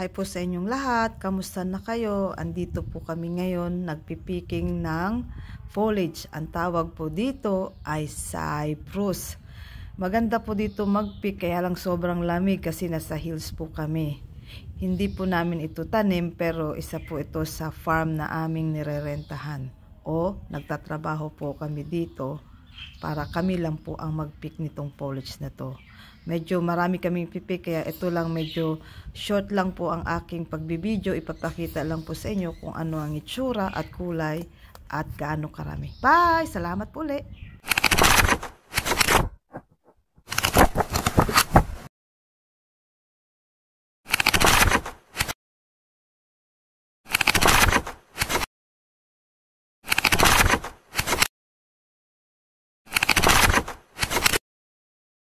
Hi po sa inyong lahat, kamusta na kayo? Andito po kami ngayon, nagpipiking ng foliage. Ang tawag po dito ay cypress. Maganda po dito magpick, kaya lang sobrang lamig kasi nasa hills po kami. Hindi po namin ito tanim, pero isa po ito sa farm na aming nirerentahan. O nagtatrabaho po kami dito para kami lang po ang magpick nitong foliage na to. Medyo marami kaming pipi, kaya ito lang medyo short lang po ang aking pagbibideo. Ipapakita lang po sa inyo kung ano ang itsura at kulay at gaano karami. Bye! Salamat po ulit!